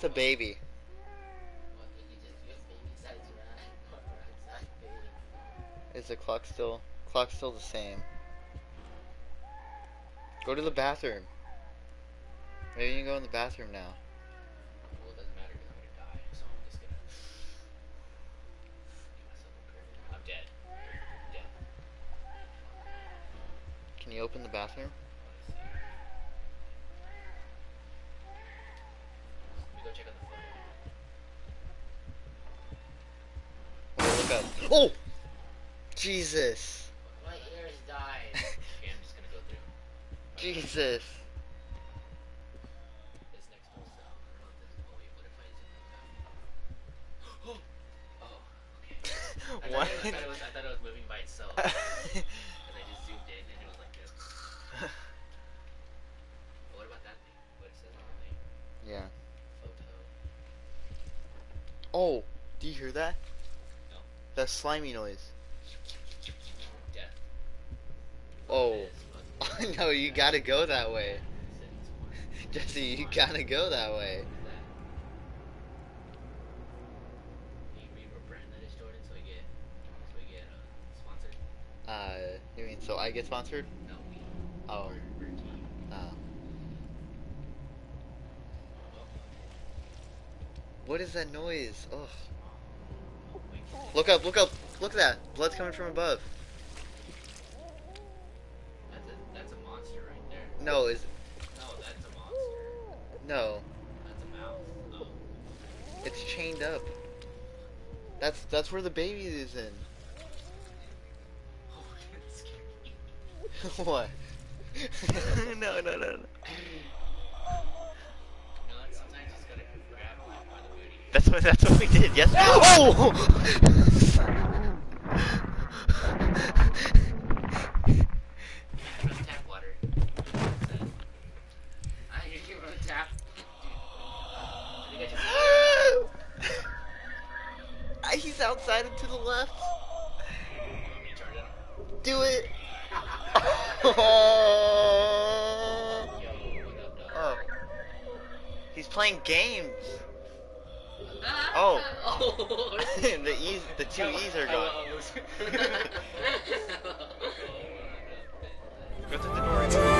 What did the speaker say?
a baby. What, you have baby size rat or rat size baby? Is the clock still? Clock's still the same. Go to the bathroom. Maybe you can go in the bathroom now. Well, it doesn't matter because I'm gonna die, so I'm just gonna give myself a credit. I'm dead. Dead. Can you open the bathroom? Let's see. Let me go check on the photo. Oh, look up. Oh! Jesus. My ears died. Okay, I'm just gonna go through. Jesus. This next one's I don't know if this. Oh wait, what if I zoom out? Oh, okay. What? I thought it was moving by itself. And I just zoomed in and it was like this. What about that thing? What it says on the thing? Yeah. Photo. Oh, do you hear that? No. That slimy noise. Death. Oh. Fuck this. No, you gotta go that way. Settings one. Jesse, you gotta go that way. What is that? Can you read what brand that is, Jordan, so we get sponsored? You mean so I get sponsored? No, we. Oh. We're a team. Oh. Oh, What is that noise? Ugh. wait. Look up, look up. Look at that. Blood's coming from above. That's a monster right there. No, is No, that's a monster. no. That's a mouse. Oh. It's chained up. That's where the baby is in. Oh, it's scary. What? No, no, no, no. You know what? Sometimes you just gotta grab life by the booty. That's what we did. Yes. Oh! Run tap water. I hear you run tap. Dude. I think I just. He's outside and to the left. Me charge it. Do it. Yo, what up, dog? Oh. He's playing games. Oh. Oh. the two E's are gone. Hello. Go to the door.